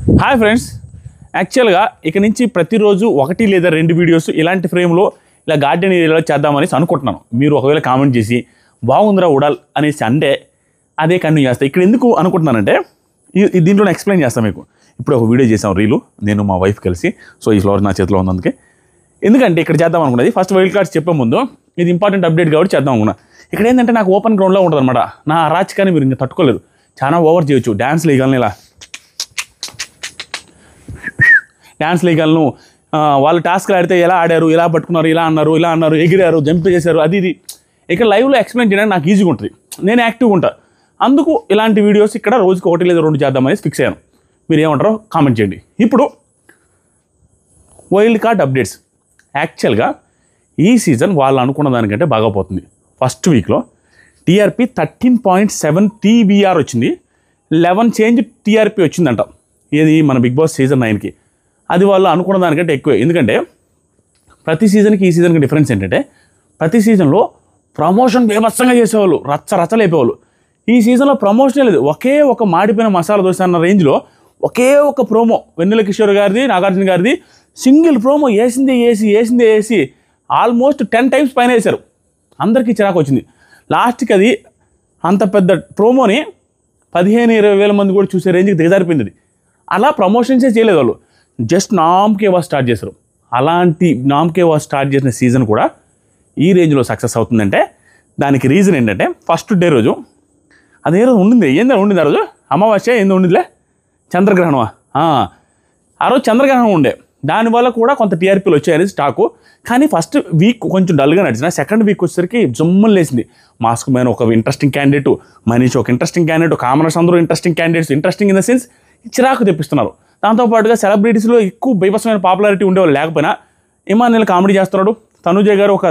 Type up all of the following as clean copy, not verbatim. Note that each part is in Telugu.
హాయ్ ఫ్రెండ్స్, యాక్చువల్గా ఇక నుంచి ప్రతిరోజు ఒకటి లేదా రెండు వీడియోస్ ఇలాంటి ఫ్రేమ్లో ఇలా గార్డెన్ ఏరియాలో చేద్దామని అనుకుంటున్నాను. మీరు ఒకవేళ కామెంట్ చేసి బాగుందిరా ఉడాల్ అనేసి అంటే అదే కంటిన్యూ చేస్తాను. ఇక్కడ ఎందుకు అనుకుంటున్నానంటే దీంట్లో ఎక్స్ప్లెయిన్ చేస్తాను మీకు. ఇప్పుడు ఒక వీడియో చేసాం రీలు, నేను మా వైఫ్ కలిసి. సో ఈ ఫ్లవర్ నా చేతిలో ఉంది, అందుకే. ఎందుకంటే ఇక్కడ చేద్దాం అనుకున్నది ఫస్ట్ వైల్డ్ కార్డ్స్ చెప్పే ముందు ఇది ఇంపార్టెంట్ అప్డేట్ కాబట్టి చేద్దాం అనుకున్నా. ఇక్కడ ఏంటంటే నాకు ఓపెన్ గ్రౌండ్లో ఉంటుంది అనమాట. నా రాజకీయాన్ని మీరు ఇంకా తట్టుకోలేరు, చాలా ఓవర్ చేయొచ్చు. డ్యాన్స్లు వేయగలను, ఇలా డ్యాన్స్లు వేయగలను. వాళ్ళు టాస్క్లు ఆడితే ఎలా ఆడారు, ఎలా పట్టుకున్నారు, ఇలా అన్నారు, ఎగిరారు, జంప్ చేశారు, అది ఇది ఇక్కడ లైవ్లో ఎక్స్ప్లెయిన్ చేయడానికి నాకు ఈజీగా ఉంటుంది. నేను యాక్టివ్గా ఉంటాను. అందుకు ఇలాంటి వీడియోస్ ఇక్కడ రోజుకి ఒకటి లేదా రెండు చేద్దామని ఫిక్స్ అయ్యాను. మీరు ఏమంటారో కామెంట్ చేయండి. ఇప్పుడు వైల్డ్ కార్డ్ అప్డేట్స్. యాక్చువల్గా ఈ సీజన్ వాళ్ళు అనుకున్న దానికంటే బాగా పోతుంది. ఫస్ట్ వీక్లో టీఆర్పీ 13.7 TBR వచ్చింది. 11 చేంజ్ టీఆర్పీ వచ్చిందంట. ఏది మన బిగ్ బాస్ సీజన్ 9కి. అది వాళ్ళు అనుకున్న దానికంటే ఎక్కువే. ఎందుకంటే ప్రతి సీజన్కి ఈ సీజన్కి డిఫరెన్స్ ఏంటంటే ప్రతి సీజన్లో ప్రమోషన్ బేభత్సంగా చేసేవాళ్ళు, రచ్చలేపేవాళ్ళు. ఈ సీజన్లో ప్రమోషనే లేదు. ఒకే ఒక మాడిపోయిన మసాలా దోశ అన్న రేంజ్లో ఒకే ఒక ప్రోమో వెన్నెల కిషోర్ గారిది, నాగార్జున గారిది సింగిల్ ప్రోమో వేసిందే ఆల్మోస్ట్ 10 times పైన వేశారు. అందరికీ చిరాకు వచ్చింది. లాస్ట్కి అది అంత పెద్ద ప్రోమోని 15-20 వేల మంది కూడా చూసే రేంజ్కి దిగజారిపోయింది. అలా ప్రమోషన్సే చేయలేదు వాళ్ళు, జస్ట్ నామ్కే వాజ్ స్టార్ట్ చేశారు. అలాంటి నామ్కే వాజ్ స్టార్ట్ చేసిన సీజన్ కూడా ఈ రేంజ్లో సక్సెస్ అవుతుందంటే దానికి రీజన్ ఏంటంటే ఫస్ట్ డే రోజు అదే రోజు ఉండింది. ఉండింది ఆ రోజు అమావాస్య ఏందో ఉండిందిలే, చంద్రగ్రహణమా. ఆ రోజు చంద్రగ్రహణం ఉండే, దానివల్ల కూడా కొంత టీఆర్పీలు వచ్చాయని స్టాకు. కానీ ఫస్ట్ వీక్ కొంచెం డల్గా నడిచిన, సెకండ్ వీక్ వచ్చేసరికి జమ్ములు లేసింది. మాస్క్ మ్యాన్ ఒక ఇంట్రెస్టింగ్ క్యాండిడేట్, మనీష్ ఒక ఇంట్రెస్టింగ్ క్యాండిడేట్, కామనర్స్ అందరూ interesting candidates. Interesting in the sense చిరాకు తెప్పిస్తున్నారు. దాంతోపాటుగా సెలబ్రిటీస్లో ఎక్కువ బీభత్సమైన పాపులారిటీ ఉండేవాళ్ళు లేకపోయినా ఇమాన్యుల్ కామెడీ చేస్తున్నాడు. తనుజయ్ గారు ఒక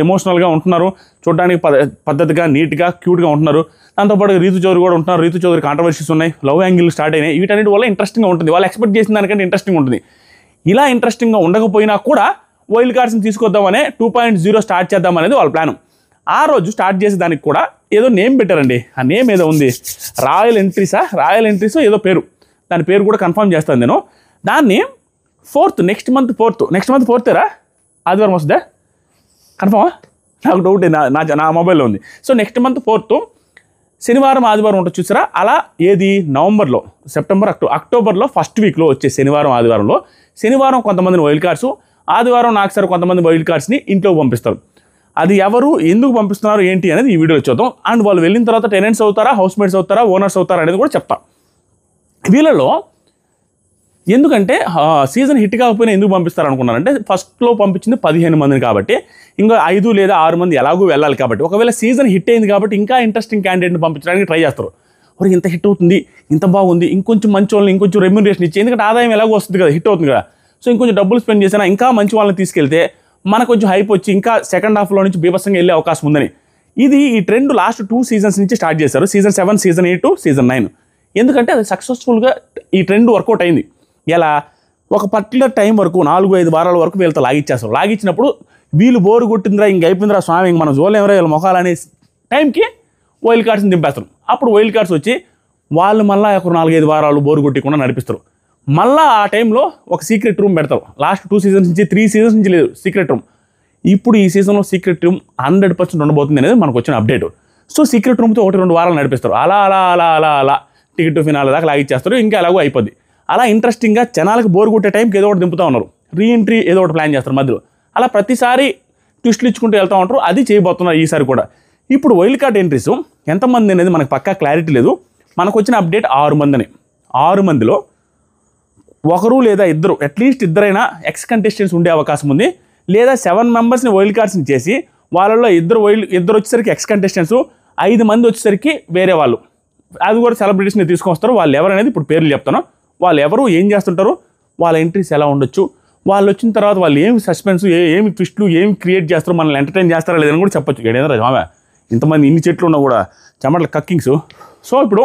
ఎమోషనల్గా ఉంటున్నారు, చూడడానికి పద్ధతిగా నీట్గా క్యూట్గా ఉంటున్నారు. దాంతోపాటు రీతు చౌదరి కూడా ఉంటున్నారు. రీతు చౌదరి కాంట్రవర్సీస్ ఉన్నాయి, లవ్ యాంగిల్ స్టార్ట్ అయినాయి. వీటన్నిటి వల్ల ఇంట్రెస్టింగ్గా ఉంటుంది. వాళ్ళు ఎక్స్పెక్ట్ చేసిన దానికంటే ఇంట్రెస్టింగ్ ఉంటుంది. ఇలా ఇంట్రెస్టింగ్గా ఉండకపోయినా కూడా వైల్డ్ కార్డ్స్ని తీసుకొద్దామనే 2.0 స్టార్ట్ చేద్దాం అనేది వాళ్ళ ప్లాన్. ఆ రోజు స్టార్ట్ చేసే దానికి కూడా ఏదో నేమ్ పెట్టారండి. ఆ నేమ్ ఏదో ఉంది, రాయల్ ఎంట్రీస్ ఏదో పేరు. దాని పేరు కూడా కన్ఫర్మ్ చేస్తాను నేను. దాన్ని నెక్స్ట్ మంత్ 4th ఆదివారం వస్తుందా కన్ఫర్మా? నాకు డౌట్ నా మొబైల్లో ఉంది. సో నెక్స్ట్ మంత్ 4th శనివారం ఆదివారం ఉంటుంది చూసారా. అలా ఏది నవంబర్లో, అక్టోబర్లో ఫస్ట్ వీక్లో వచ్చే ఆదివారంలో శనివారం కొంతమందిని వైల్డ్ కార్డ్స్, ఆదివారం నాకు సరే కొంతమంది వైల్డ్ కార్డ్స్ని ఇంట్లోకి పంపిస్తారు. అది ఎవరు, ఎందుకు పంపిస్తున్నారు, ఏంటి అనేది ఈ వీడియోలో చూద్దాం. అండ్ వాళ్ళు వెళ్ళిన తర్వాత టెనెంట్స్ అవుతారా, హౌస్మేట్స్ అవుతారా, ఓనర్స్ అవుతారా అనేది కూడా చెప్తా. వీళ్ళలో ఎందుకంటే సీజన్ హిట్ కాకపోయినా ఎందుకు పంపిస్తారు అనుకున్నారంటే ఫస్ట్లో పంపించింది 15 మందిని కాబట్టి ఇంకా 5 లేదా 6 మంది ఎలాగూ వెళ్ళాలి కాబట్టి, ఒకవేళ సీజన్ హిట్ అయింది కాబట్టి ఇంకా ఇంట్రెస్టింగ్ క్యాండిడేట్ని పంపించడానికి ట్రై చేస్తారు. మరి ఇంత హిట్ అవుతుంది, ఇంత బాగుంది, ఇంకొంచెం మంచి వాళ్ళని ఇంకొంచెం రెమ్యూనరేషన్ ఇచ్చి, ఎందుకంటే ఆదాయం ఎలాగో వస్తుంది కదా, హిట్ అవుతుంది కదా. సో ఇంకొంచెం డబ్బులు స్పెండ్ చేసినా ఇంకా మంచి వాళ్ళని తీసుకెళ్తే మనకు కొంచెం హైప్ వచ్చి ఇంకా సెకండ్ హాఫ్లో నుంచి బీభత్సంగా వెళ్ళే అవకాశం ఉందని ఈ ట్రెండ్ లాస్ట్ 2 seasons నుంచి స్టార్ట్ చేశారు. Season 7, Season 8, Season 9. ఎందుకంటే అది సక్సెస్ఫుల్గా ఈ ట్రెండ్ వర్కౌట్ అయింది. ఎలా ఒక పర్టికులర్ టైం వరకు 4-5 వారాల వరకు వీళ్ళతో లాగిచ్చేస్తారు. లాగిచ్చినప్పుడు వీళ్ళు బోరు కొట్టిందిరా, ఇంక అయిపోయిందిరా స్వామి, ఇంక మనం చూడలేమరా వీళ్ళ మొఖాలు అనే టైంకి వైల్డ్ కార్డ్స్ని దింపేస్తారు. అప్పుడు వైల్డ్ కార్డ్స్ వచ్చి వాళ్ళు మళ్ళీ ఒక 4-5 వారాలు బోరు కొట్టకుండా నడిపిస్తారు. మళ్ళీ ఆ టైంలో ఒక సీక్రెట్ రూమ్ పెడతారు. లాస్ట్ 2 seasons నుంచి 3 seasons నుంచి లేదు సీక్రెట్ రూమ్. ఇప్పుడు ఈ సీజన్లో సీక్రెట్ రూమ్ 100% ఉండబోతుంది అనేది మనకు వచ్చిన అప్డేట్. సో సీక్రెట్ రూమ్తో 1-2 వారాలు నడిపిస్తారు. అలా టికెట్ ఫినాల దాకా లాగిచ్చేస్తారు. ఇంకా ఎలాగో అయిపోద్ది. అలా ఇంట్రెస్టింగ్గా జనాలకు బోర్ కొట్టే టైంకి ఏదో ఒకటి దింపుతూ ఉన్నారు. రీఎంట్రీ ఏదో ఒకటి ప్లాన్ చేస్తారు మధ్యలో. అలా ప్రతిసారి ట్విస్టులు ఇచ్చుకుంటూ వెళ్తూ ఉంటారు. అది చేయబోతున్నారు ఈసారి కూడా. ఇప్పుడు వైల్డ్ కార్డ్ ఎంట్రీస్ ఎంతమంది అనేది మనకు పక్కా క్లారిటీ లేదు. మనకు వచ్చిన అప్డేట్ 6 మందిని. 6 మందిలో ఒకరు లేదా ఇద్దరు, అట్లీస్ట్ ఇద్దరైనా ఎక్స్ కంటెస్టెంట్స్ ఉండే అవకాశం ఉంది. లేదా 7 మెంబర్స్ని వైల్డ్ కార్డ్స్ని చేసి వాళ్ళలో ఇద్దరు వచ్చేసరికి ఎక్స్ కంటెస్టెంట్స్, 5 మంది వచ్చేసరికి వేరే వాళ్ళు, అది కూడా సెలబ్రిటీస్ని తీసుకొస్తారు. వాళ్ళు ఎవరనేది ఇప్పుడు పేర్లు చెప్తాను. వాళ్ళు ఎవరు, ఏం చేస్తుంటారు, వాళ్ళ ఎంట్రీస్ ఎలా ఉండొచ్చు, వాళ్ళు వచ్చిన తర్వాత వాళ్ళు ఏమి సస్పెన్స్, ఏమి ట్విస్టులు ఏమి క్రియేట్ చేస్తారో, మనల్ని ఎంటర్టైన్ చేస్తారా లేదని కూడా చెప్పొచ్చు. ఏదైనా రావా ఇంతమంది ఇన్ని చెట్లు ఉన్నా కూడా చెమటల కక్కింగ్స్. సో ఇప్పుడు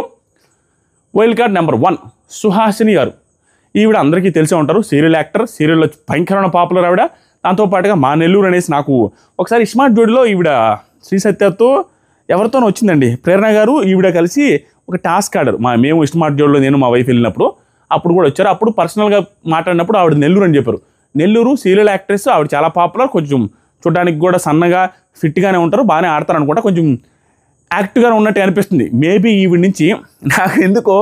వైల్డ్ కార్డ్ నెంబర్ 1 సుహాసిని గారు. ఈవిడ అందరికీ తెలిసే ఉంటారు, సీరియల్ యాక్టర్, సీరియల్లో భయంకరమైన పాపులర్ ఆవిడ. దాంతోపాటుగా మా నెల్లూరు అనేసి నాకు ఒకసారి స్మార్ట్ జోడిలో ఈవిడ శ్రీ సత్యతో ఎవరితోనో వచ్చిందండి, ప్రేరణ గారు ఈవిడ కలిసి ఒక టాస్క్ ఆడారు. మేము స్మార్ట్ జోడిలో నేను మా వైఫ్ వెళ్ళినప్పుడు అప్పుడు కూడా వచ్చారు. అప్పుడు పర్సనల్గా మాట్లాడినప్పుడు ఆవిడ నెల్లూరు అని చెప్పారు. నెల్లూరు సీరియల్ యాక్ట్రెస్, ఆవిడ చాలా పాపులర్, కొంచెం చూడడానికి కూడా సన్నగా ఫిట్గానే ఉంటారు, బాగానే ఆడతారు అనుకుంటా, కొంచెం యాక్టివ్గా ఉన్నట్టు అనిపిస్తుంది. మేబీ ఈవిడ నుంచి నాకు ఎందుకో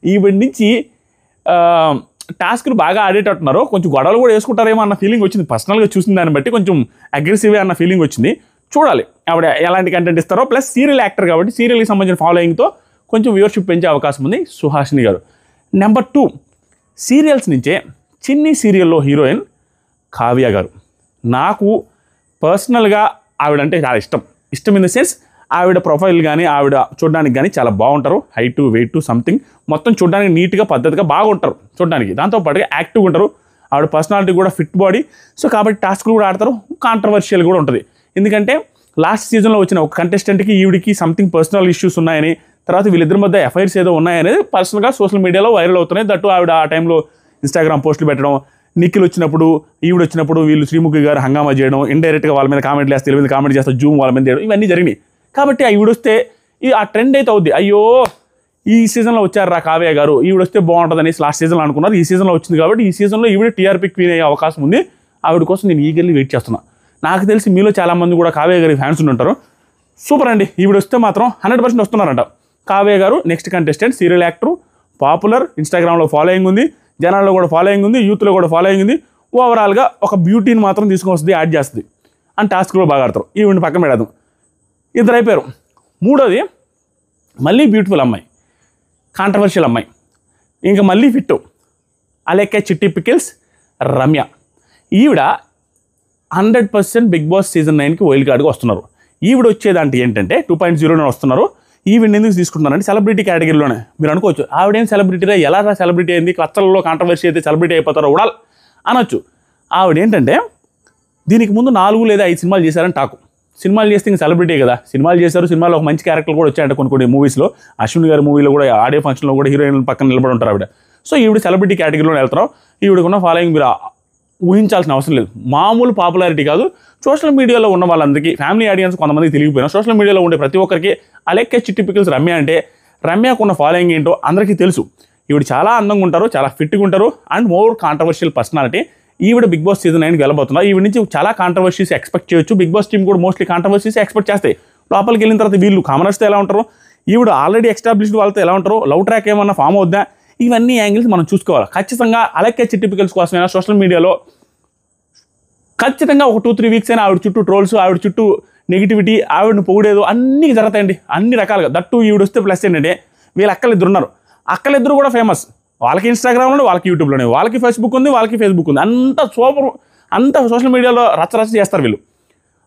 ఈవిడ నుంచి టాస్క్లు బాగా ఆడేటట్టున్నారు, కొంచెం గొడవలు కూడా వేసుకుంటారేమో అన్న ఫీలింగ్ వచ్చింది. పర్సనల్గా చూసిన దాన్ని బట్టి కొంచెం అగ్రెసివ్గా అన్న ఫీలింగ్ వచ్చింది. చూడాలి ఆవిడ ఎలాంటి కంటెంట్ ఇస్తారో. ప్లస్ సీరియల్ యాక్టర్ కాబట్టి సీరియల్కి సంబంధించిన ఫాలోయింగ్తో కొంచెం వ్యూవర్షిప్ పెంచే అవకాశం ఉంది సుహాసిని గారు. నెంబర్ 2 సీరియల్స్ నుంచే చిన్ని సీరియల్లో హీరోయిన్ కావ్య గారు. నాకు పర్సనల్గా ఆవిడంటే చాలా ఇష్టం ఇన్ ద సెన్స్ ఆవిడ ప్రొఫైల్ కానీ ఆవిడ చూడడానికి కానీ చాలా బాగుంటారు. హైటు వెయిట్ సంథింగ్ మొత్తం చూడడానికి నీట్గా పద్ధతిగా బాగుంటారు చూడడానికి. దాంతోపాటుగా యాక్టివ్గా ఉంటారు. ఆవిడ పర్సనాలిటీ కూడా ఫిట్ బాడీ. సో కాబట్టి టాస్క్లు కూడా ఆడతారు. కాంట్రవర్షియల్ కూడా ఉంటుంది. ఎందుకంటే లాస్ట్ సీజన్లో వచ్చిన ఒక కంటెస్టెంట్కి ఈవిడికి సంథింగ్ పర్సనల్ ఇష్యూస్ ఉన్నాయని, తర్వాత వీళ్ళిద్దరి మధ్య ఎఫ్ఐఆర్స్ ఏదో ఉన్నాయనేది పర్సనల్గా సోషల్ మీడియాలో వైరల్ అవుతున్నాయి. దట్టు ఆవిడ ఆ టైంలో ఇన్స్టాగ్రామ్ పోస్టులు పెట్టడం, నిఖిల్ వచ్చినప్పుడు ఈవిడ వచ్చినప్పుడు వీళ్ళు శ్రీముఖి గారు హంగామా చేయడం, ఇండైరెక్ట్గా వాళ్ళ మీద కామెంట్లు వేస్తే వీళ్ళ మీద కామెంట్ చేస్తే జూమ్ వాళ్ళ మీద చేయడం, ఇవన్నీ జరిగినాయి. కాబట్టి ఆ ఈవిడ వస్తే ఆ ట్రెండ్ అయితే అవుద్ది. అయ్యో ఈ సీజన్లో వచ్చారు కావ్య గారు, ఈవిడ వస్తే బాగుంటుంది అనేసి లాస్ట్ సీజన్లో అనుకున్నారు. ఈ సీజన్లో వచ్చింది కాబట్టి ఈ సీజన్లో ఈవిడ టీఆర్పీ క్వీన్ అయ్యే అవకాశం ఉంది. ఆవిడ కోసం నేను ఈగర్లీ వెయిట్ చేస్తున్నా. నాకు తెలిసి మీలో చాలామంది కూడా కావ్య గారి ఫ్యాన్స్ ఉంటారు. సూపర్ అండి, ఈవిడ వస్తే మాత్రం 100% వస్తున్నారంట. కావ్య గారు next contestant, serial actor, popular, ఇన్స్టాగ్రామ్లో ఫాలోయింగ్ ఉంది, జనాల్లో కూడా ఫాలోయింగ్ ఉంది, యూత్లో కూడా ఫాలోయింగ్ ఉంది. ఓవరాల్గా ఒక బ్యూటీని మాత్రం తీసుకొని వస్తుంది, యాడ్ చేస్తుంది అని టాస్క్ కూడా బాగా ఆడతారు. ఈవిడ పక్కన పెడదాం. ఇద్దరు అయిపోయారు. మూడోది మళ్ళీ బ్యూటిఫుల్ అమ్మాయి, కాంట్రవర్షియల్ అమ్మాయి, ఇంకా మళ్ళీ ఫిట్టు, అలెక్కే చిట్టి పికిల్స్ రమ్య. ఈవిడ 100% బిగ్ బాస్ సీజన్ 9కి వైల్డ్ కార్డ్గా వస్తున్నారు. ఈవిడ వచ్చేదాంటి ఏంటంటే 2.0 వస్తున్నారు. ఈవిడ ఎందుకు తీసుకుంటున్నారంటే సెలబ్రిటీ కేటగిరీలోనే. మీరు అనుకోవచ్చు ఆవిడేం సెలబ్రిటీగా, ఎలా సెలబ్రిటీ అయింది, కచ్చలలో కాంట్రవర్సీ అయితే సెలబ్రిటీ అయిపోతారో ఉడాలి అనొచ్చు. ఆవిడేంటంటే దీనికి ముందు 4 లేదా 5 సినిమాలు చేశారని టాకు. సినిమాలు చేస్తే ఇంకా సెలబ్రిటీ కదా, సినిమాలు చేశారు. సినిమాలో ఒక మంచి క్యారెక్టర్ కూడా వచ్చాయంట కొన్ని మూవీస్లో. అశ్విన్ గారి మూవీలో కూడా ఆడియో ఫంక్షన్లో కూడా హీరోయిన్ పక్కన నిలబడి ఉంటారు ఆవిడ. సో ఈవిడ సెలబ్రిటీ కేటగిరీలో వెళ్తారు. ఈవిడకున్న ఫాలోయింగ్ మీరు ఊహించాల్సిన అవసరం లేదు. మామూలు పాపులారిటీ కాదు. సోషల్ మీడియాలో ఉన్న వాళ్ళందరికీ, ఫ్యామిలీ ఆడియన్స్ కొంతమందికి తెలియకపోయినా సోషల్ మీడియాలో ఉండే ప్రతి ఒక్కరికి అలెక్కే చిట్టి పికిల్స్ రమ్య అంటే రమ్యకున్న ఫాలోయింగ్ ఏంటో అందరికీ తెలుసు. ఈవిడ చాలా అందంగా ఉంటారు, చాలా ఫిట్గా ఉంటారు అండ్ మోర్ కాంట్రవర్షియల్ పర్సనాలిటీ. ఈవిడ బిగ్ బాస్ సీజన్ 9కి వెళ్ళబోతున్నారు. ఈవిడ నుంచి చాలా కాంట్రవర్సీస్ ఎక్స్పెక్ట్ చేయొచ్చు. బిగ్ బాస్ టీమ్ కూడా మోస్ట్లీ కాంట్రవర్సీస్ ఎక్స్పెక్ట్ చేస్తాయి. లోపలికి వెళ్ళిన తర్వాత వీళ్ళు కామనర్స్తో ఎలా ఉంటారు, ఈవిడ ఆల్రెడీ ఎస్టాబ్లిష్డ్ వాళ్ళతో ఎలా ఉంటారు, లవ్ ట్రాక్ ఏమన్నా ఫామ్ అవుద్దా, ఇవన్నీ యాంగిల్స్ మనం చూసుకోవాలి. ఖచ్చితంగా అలెక్కే చిట్టి పికిల్స్ కోసమైనా సోషల్ మీడియాలో ఖచ్చితంగా ఒక 2-3 వీక్స్ అయినా ఆవిడ చుట్టూ ట్రోల్స్, ఆవిడ చుట్టూ నెగిటివిటీ, ఆవిడని పొగిడేదో అన్నీ జరుగుతాయండి, అన్ని రకాలుగా. దట్టు ఈవిడ వస్తే ప్లస్ ఏంటంటే వీళ్ళు అక్కలిద్దరు ఉన్నారు. అక్కలిద్దరు కూడా ఫేమస్. వాళ్ళకి ఇన్స్టాగ్రామ్లో, వాళ్ళకి యూట్యూబ్లోనే, వాళ్ళకి ఫేస్బుక్ ఉంది, వాళ్ళకి ఫేస్బుక్ ఉంది. అంత సూపర్, అంత సోషల్ మీడియాలో రచ్చ చేస్తారు వీళ్ళు.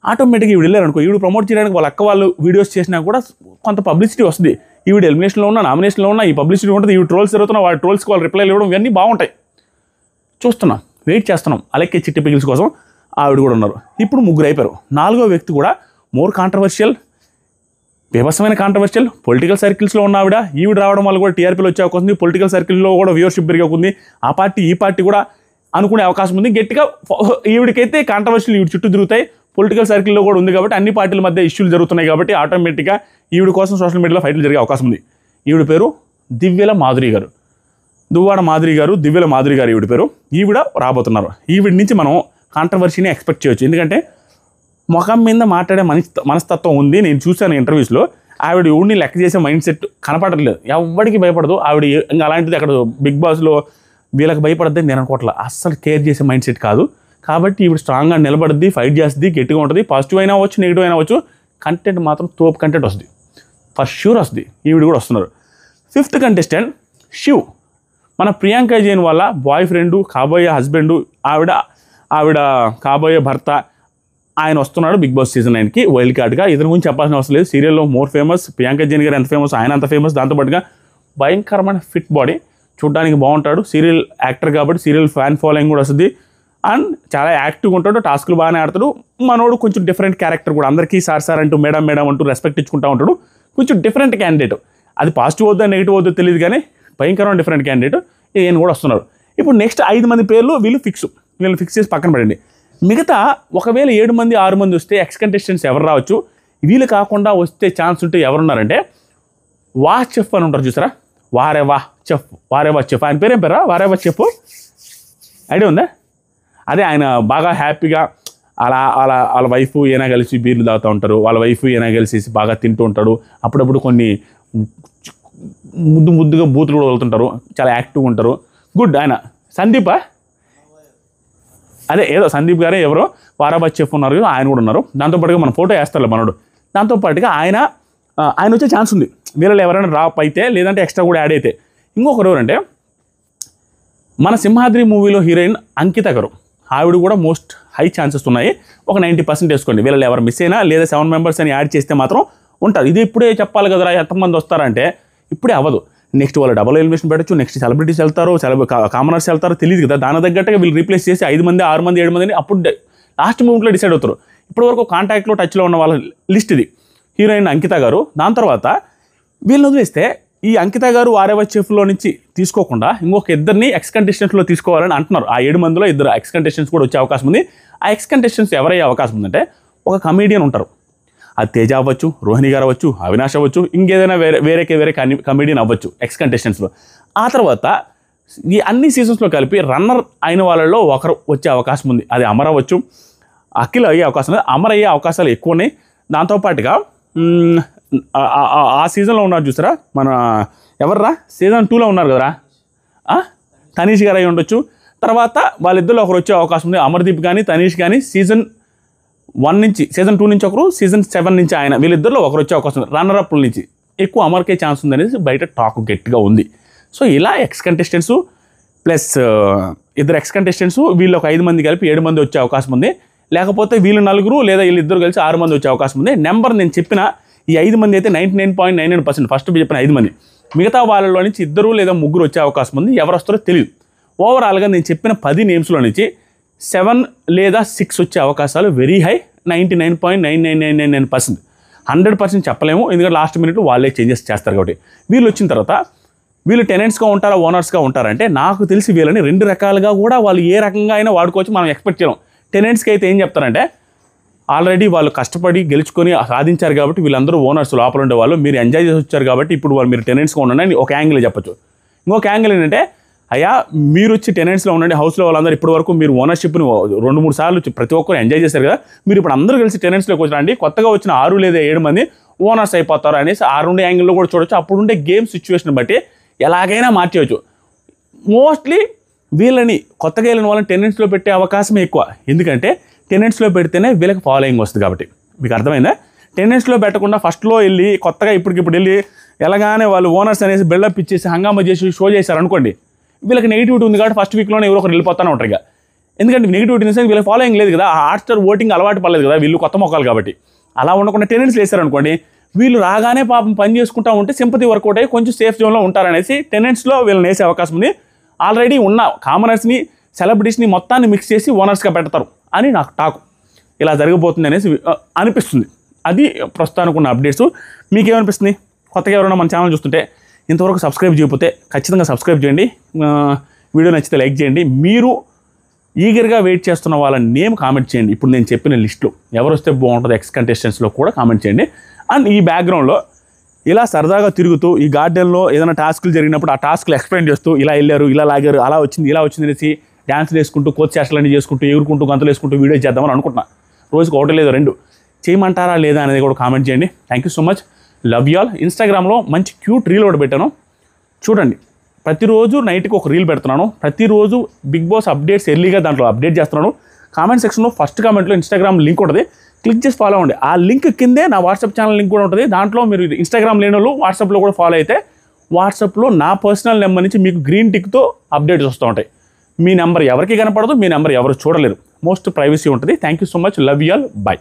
ఆటోమేటిక్గా ఈవిడ వెళ్ళారనుకో, ఈవిడ ప్రమోట్ చేయడానికి వాళ్ళ అక్క వాళ్ళు వీడియోస్ చేసినా కూడా కొంత పబ్లిసిటీ వస్తుంది. ఈవిడ ఎలిమినేషన్లో ఉన్నా, నామినేషన్లో ఉన్నా ఈ పబ్లిసిటీ ఉంటుంది. ఈవిడ ట్రోల్స్ జరుగుతున్నా, వాళ్ళ ట్రోల్స్కి వాళ్ళు రిప్లైలు ఇవ్వడం, ఇవన్నీ బాగుంటాయి. చూస్తున్నాం, వెయిట్ చేస్తున్నాం అలెక్కే చిట్టి పికిల్స్ కోసం. ఆవిడ కూడా ఉన్నారు. ఇప్పుడు 3 అయిపోయారు. 4వ వ్యక్తి కూడా మోర్ కాంట్రవర్షియల్, బీభత్సమైన కాంట్రవర్షియల్, పొలిటికల్ సర్కిల్స్లో ఉన్న ఈవిడ రావడం వల్ల కూడా టీఆర్పీలో వచ్చే అవకాశం ఉంది. పొలిటికల్ సర్కిల్లో కూడా వ్యూవర్షిప్ పెరిగేకుంది. ఆ పార్టీ ఈ పార్టీ కూడా అనుకునే అవకాశం ఉంది. గట్టిగా ఈవిడికైతే కాంట్రవర్షియల్ ఈవిడ చుట్టూ తిరుగుతాయి. పొలిటికల్ సర్కిల్లో కూడా ఉంది కాబట్టి అన్ని పార్టీల మధ్య ఇష్యూలు జరుగుతున్నాయి కాబట్టి ఆటోమేటిక్గా ఈవిడ కోసం సోషల్ మీడియాలో ఫైట్లు జరిగే అవకాశం ఉంది. ఈవిడ పేరు దివ్యల మాధురి గారు, దువ్వాడ మాధురి గారు, దివ్యల మాధురి గారు ఈవిడ పేరు. ఈవిడ రాబోతున్నారు. ఈవిడ నుంచి మనం కాంట్రవర్సీని ఎక్స్పెక్ట్ చేయొచ్చు. ఎందుకంటే ముఖం మీద మాట్లాడే మనస్తత్వం ఉంది. నేను చూశాను ఇంటర్వ్యూస్లో. ఆవిడ ఊడిని లెక్క చేసే మైండ్ సెట్ కనపడట్లేదు. ఎవరికి భయపడదు ఆవిడ. ఇంకా అలాంటిది అక్కడ బిగ్ బాస్లో వీళ్ళకి భయపడద్దని నేను అనుకోవట్లేదు. అస్సలు కేర్ చేసే మైండ్ సెట్ కాదు. కాబట్టి ఈవిడ స్ట్రాంగ్గా నిలబడుద్ది, ఫైట్ చేస్తుంది, గట్టిగా ఉంటుంది. పాజిటివ్ అయినా అవ్వచ్చు, నెగిటివ్ అయినా అవ్వచ్చు. కంటెంట్ మాత్రం తోపు కంటెంట్ వస్తుంది, ఫర్ ష్యూర్ వస్తుంది. ఈవిడ కూడా వస్తున్నారు. 5th కంటెస్టెంట్ శివ్, మన ప్రియాంక జైన్ వాళ్ళ బాయ్ ఫ్రెండు, కాబోయే హస్బెండు, ఆవిడ కాబోయే భర్త, ఆయన వస్తున్నాడు బిగ్ బాస్ సీజన్ 9కి వైల్డ్ కార్డ్గా. ఇతని గురించి చెప్పాల్సిన అవసరం లేదు. సీరియల్లో మోర్ ఫేమస్. ప్రియాంక జైన్ గారు ఎంత ఫేమస్, ఆయన అంత ఫేమస్. దాంతోపాటుగా భయంకరమైన ఫిట్ బాడీ, చూడడానికి బాగుంటాడు. సీరియల్ యాక్టర్ కాబట్టి సీరియల్ ఫ్యాన్ ఫాలోయింగ్ కూడా వస్తుంది. అండ్ చాలా యాక్టివ్గా ఉంటాడు, టాస్క్లు బాగానే ఆడతాడు. మనోడు కొంచెం డిఫరెంట్ క్యారెక్టర్ కూడా, అందరికీ సార్ అంటూ మేడం అంటూ రెస్పెక్ట్ ఇచ్చుకుంటూ ఉంటాడు. కొంచెం డిఫరెంట్ క్యాండిడేట్. అది పాజిటివ్ అవుద్దా నెగిటివ్ అవుద్దో తెలియదు కానీ భయంకరమైన డిఫరెంట్ క్యాండిడేట్. ఈయన కూడా వస్తున్నారు. ఇప్పుడు నెక్స్ట్ 5 మంది పేర్లు వీళ్ళని ఫిక్స్ చేసి పక్కన పడండి. మిగతా ఒకవేళ 7 మంది 6 మంది వస్తే ఎక్స్ కంటెస్టెంట్స్ ఎవరు రావచ్చు, వీళ్ళు కాకుండా వస్తే ఛాన్స్ ఉంటే ఎవరున్నారంటే వాచ్ చెఫ్ అని ఉంటారు చూసారా, వారేవా చెఫ్ ఆయన పేరేం పేరా వారేవా చెఫ్ ఐడియా ఉందా? అదే ఆయన బాగా హ్యాపీగా వాళ్ళ వైఫ్ ఈయన కలిసి బీర్లు తాగుతూ ఉంటారు, వాళ్ళ వైఫ్ ఈయన కలిసి బాగా తింటూ ఉంటాడు, అప్పుడప్పుడు కొన్ని ముద్దుగా బూతులు కూడా వదులుతుంటారు, చాలా యాక్టివ్గా ఉంటారు. గుడ్. ఆయన సందీపా? అదే ఏదో సందీప్ గారే ఎవరో వారాబాద్ చెఫ్ ఉన్నారు, ఆయన కూడా ఉన్నారు. దాంతోపాటుగా మన ఫోటో వేస్తారు మనోడు. దాంతోపాటుగా ఆయన వచ్చే ఛాన్స్ ఉంది వీళ్ళలో ఎవరైనా డ్రాప్ అయితే, లేదంటే ఎక్స్ట్రా కూడా యాడ్ అయితే. ఇంకొకరు ఎవరంటే మన సింహాద్రి మూవీలో హీరోయిన్ అంకిత గారు, ఆవిడ కూడా మోస్ట్ హై ఛాన్సెస్ ఉన్నాయి. ఒక 90% వేసుకోండి. వీళ్ళలో ఎవరు మిస్ అయినా లేదా 7 మెంబర్స్ అని యాడ్ చేస్తే మాత్రం ఉంటారు. ఇది ఇప్పుడే చెప్పాలి కదరా ఎంతమంది వస్తారంటే ఇప్పుడే అవ్వదు. నెక్స్ట్ వాళ్ళు డబుల్ ఎలిమినేషన్ పెట్టచ్చు, నెక్స్ట్ సెలబ్రిటీస్ వెళ్తారు, కామనర్స్ వెళ్తారు, తెలియదు కదా. దాని తగ్గట్టుగా వీళ్ళు రీప్లేస్ చేసి 5 మంది 6 మంది 7 మందిని అప్పుడు లాస్ట్ మూమెంట్లో డిసైడ్ అవుతారు. ఇప్పటివరకు కాంటాక్ట్లో టచ్లో ఉన్న వాళ్ళ లిస్ట్ ఇది. హీరోయిన్ అంకిత గారు. దాని తర్వాత వీళ్ళని వదిలేస్తే ఈ అంకిత గారు వారేవా చెఫ్లో నుంచి తీసుకోకుండా ఇంకొక ఇద్దరిని ఎక్స్ కంటెస్టెంట్స్లో తీసుకోవాలని అంటున్నారు. ఆ 7 మందిలో 2 ఎక్స్ కంటెస్టెంట్స్ కూడా వచ్చే అవకాశం ఉంది. ఆ ఎక్స్ కంటెస్టెంట్స్ ఎవరయ్యే అవకాశం ఉందంటే ఒక కమీడియన్ ఉంటారు. అది తేజ అవ్వచ్చు, రోహిణి గారు అవ్వచ్చు, అవినాష్ అవ్వచ్చు, ఇంకేదైనా వేరే కమీడియన్ అవ్వచ్చు ఎక్స్ కంటెస్టెంట్స్లో. ఆ తర్వాత ఈ అన్ని సీజన్స్లో కలిపి రన్నర్ అయిన వాళ్ళలో ఒకరు వచ్చే అవకాశం ఉంది. అది అమర్ అవ్వచ్చు, అఖిల్ అయ్యే అవకాశం ఉంది. అమర్ అయ్యే అవకాశాలు ఎక్కువ ఉన్నాయి. దాంతోపాటుగా ఆ సీజన్లో ఉన్నారు చూసారా మన ఎవర్రా సీజన్ 2లో ఉన్నారు కదరా తనీష్ గారు అయి ఉండొచ్చు. తర్వాత వాళ్ళిద్దరిలో ఒకరు వచ్చే అవకాశం ఉంది. అమర్దీప్ కానీ తనీష్ కానీ సీజన్ 1 నుంచి సీజన్ 2 నుంచి ఒకరు, సీజన్ 7 నుంచి ఆయన, వీళ్ళిద్దరిలో ఒకరు వచ్చే అవకాశం ఉంది. రన్నర్ అప్ల నుంచి ఎక్కువ అమర్కే ఛాన్స్ ఉంది అనేది బయట టాక్ గట్టిగా ఉంది. సో ఇలా X contestants plus 2 X contestants వీళ్ళు ఒక 5 మంది కలిపి 7 మంది వచ్చే అవకాశం ఉంది. లేకపోతే వీళ్ళు 4 లేదా వీళ్ళిద్దరు కలిసి 6 మంది వచ్చే అవకాశం ఉంది. నెంబర్ నేను చెప్పిన ఈ 5 మంది అయితే 99.99% ఫస్ట్ చెప్పిన 5 మంది. మిగతా వాళ్ళలో నుంచి 2 లేదా 3 వచ్చే అవకాశం ఉంది. ఎవరు వస్తారో తెలియదు. ఓవరాల్గా నేను చెప్పిన 10 నేమ్స్లో నుంచి 7 లేదా 6 వచ్చే అవకాశాలు వెరీ హై. 99.9999% 100% చెప్పలేము, ఎందుకంటే లాస్ట్ మినిట్ వాళ్ళే చేంజెస్ చేస్తారు కాబట్టి. వీళ్ళు వచ్చిన తర్వాత వీళ్ళు టెనెంట్స్గా ఉంటారా ఓనర్స్గా ఉంటారంటే నాకు తెలిసి వీళ్ళని 2 రకాలుగా కూడా వాళ్ళు ఏ రకంగా అయినా వాడుకోవచ్చు, మనం ఎక్స్పెక్ట్ చేయలేం. టెనెంట్స్కి అయితే ఏం చెప్తారంటే ఆల్రెడీ వాళ్ళు కష్టపడి గెలుచుకొని సాధించారు కాబట్టి వీళ్ళందరూ ఓనర్స్ లోపల ఉండేవాళ్ళు, మీరు ఎంజాయ్ చేసి వచ్చారు కాబట్టి ఇప్పుడు వాళ్ళు మీరు టెనెంట్స్గా ఉండండి అని ఒక యాంగిల్ చెప్పచ్చు. ఇంకొక యాంగిల్ ఏంటంటే అయ్యా మీరు వచ్చి టెనెంట్స్లో ఉండండి, హౌస్లో వాళ్ళందరూ ఇప్పటి వరకు మీరు ఓనర్షిప్ని 2-3 సార్లు ప్రతి ఒక్కరు ఎంజాయ్ చేశారు కదా, మీరు ఇప్పుడు అందరూ కలిసి టెనెంట్స్లోకి వచ్చారండి, కొత్తగా వచ్చిన 6 లేదా 7 మంది ఓనర్స్ అయిపోతారు అనేసి ఆ 2 యాంగిల్లో కూడా చూడొచ్చు. అప్పుడు ఉండే గేమ్ సిచ్యువేషన్ బట్టి ఎలాగైనా మార్చేయచ్చు. మోస్ట్లీ వీళ్ళని కొత్తగా వెళ్ళిన వాళ్ళని టెనెంట్స్లో పెట్టే అవకాశమే ఎక్కువ, ఎందుకంటే టెనెంట్స్లో పెడితేనే వీళ్ళకి ఫాలోయింగ్ వస్తుంది కాబట్టి. మీకు అర్థమైందా? టెనెంట్స్లో పెట్టకుండా ఫస్ట్లో వెళ్ళి కొత్తగా ఇప్పటికిప్పుడు వెళ్ళి ఎలాగానే వాళ్ళు ఓనర్స్ అనేసి బిల్డప్ ఇచ్చేసి హంగామా చేసి షో చేశారు అనుకోండి, వీళ్ళకి నెగిటివిటీ ఉంది కాబట్టి ఫస్ట్ వీక్లోనే ఎవరో ఒకరు వెళ్ళిపోతూనే ఉంటారు. ఇక ఎందుకంటే నెగిటివిటీ వీళ్ళకి ఫాలోయింగ్ లేదు కదా, హాట్స్టార్ ఓటింగ్ అలవాటు పడలేదు కదా, వీళ్ళు కొత్త మొక్కలు కాబట్టి. అలా ఉండకుండా టెనెంట్స్ వేశారనుకోండి, వీళ్ళు రాగానే పాపం పని చేసుకుంటూ ఉంటే సింపతి వర్కౌట్ అయ్యి కొంచెం సేఫ్ జోన్లో ఉంటారనేసి టెనెంట్స్లో వీళ్ళని వేసే అవకాశం ఉంది. ఆల్రెడీ ఉన్న కామనర్స్ని సెలబ్రిటీస్ని మొత్తాన్ని మిక్స్ చేసి ఓనర్స్గా పెడతారు అని నాకు టాక్. ఇలా జరగబోతుంది అనేసి అనిపిస్తుంది. అది ప్రస్తుతానికి ఉన్న అప్డేట్స్. మీకేమనిపిస్తుంది? కొత్తగా ఎవరైనా మన ఛానల్ చూస్తుంటే ఇంతవరకు సబ్స్క్రైబ్ చేయకపోతే ఖచ్చితంగా సబ్స్క్రైబ్ చేయండి. వీడియో నచ్చితే లైక్ చేయండి. మీరు ఈగర్గా వెయిట్ చేస్తున్న వాళ్ళ నేమ్ కామెంట్ చేయండి. ఇప్పుడు నేను చెప్పిన లిస్టులో ఎవరు వస్తే బాగుంటుంది ఎక్స్ కంటెస్టెంట్స్లో కూడా కామెంట్ చేయండి. అండ్ ఈ బ్యాక్గ్రౌండ్లో ఇలా సరదాగా తిరుగుతూ ఈ గార్డెన్లో ఏదైనా టాస్క్లు జరిగినప్పుడు ఆ టాస్క్లు ఎక్స్ప్లెయిన్ చేస్తూ ఇలా వెళ్ళారు, ఇలా లాగారు, అలా వచ్చింది, ఇలా వచ్చింది అనేసి డ్యాన్స్లు వేసుకుంటూ కోచ్ చేష్టలన్నీ చేసుకుంటూ ఎగురుకుంటూ గంతులు వేసుకుంటూ వీడియో చేద్దామని అనుకుంటున్నా. రోజుకి 1 లేదా 2 చేయమంటారా లేదా అనేది కూడా కామెంట్ చేయండి. Thank you so much. Love you all. ఇన్స్టాగ్రామ్లో మంచి క్యూట్ రీల్ ఒకటి పెట్టాను, చూడండి. ప్రతిరోజు నైట్కి ఒక రీల్ పెడుతున్నాను. ప్రతిరోజు బిగ్ బాస్ అప్డేట్స్ ఎర్లీగా దాంట్లో అప్డేట్ చేస్తున్నాను. కామెంట్ సెక్షన్లో ఫస్ట్ కామెంట్లో ఇన్స్టాగ్రామ్ లింక్ ఉంటుంది, క్లిక్ చేసి ఫాలో అవ్వండి. ఆ లింక్ కిందే నా వాట్సాప్ ఛానల్ లింక్ కూడా ఉంటుంది. దాంట్లో మీరు ఇన్స్టాగ్రామ్ లేని వాళ్ళు వాట్సాప్లో కూడా ఫాలో అయితే వాట్సాప్లో నా పర్సనల్ నెంబర్ నుంచి మీకు గ్రీన్ టిక్తో అప్డేట్స్ వస్తూ ఉంటాయి. మీ నెంబర్ ఎవరికి కనపడదు, మీ నెంబర్ ఎవరు చూడలేరు. మోస్ట్ ప్రైవసీ ఉంటుంది. Thank you so much. Love you all. Bye.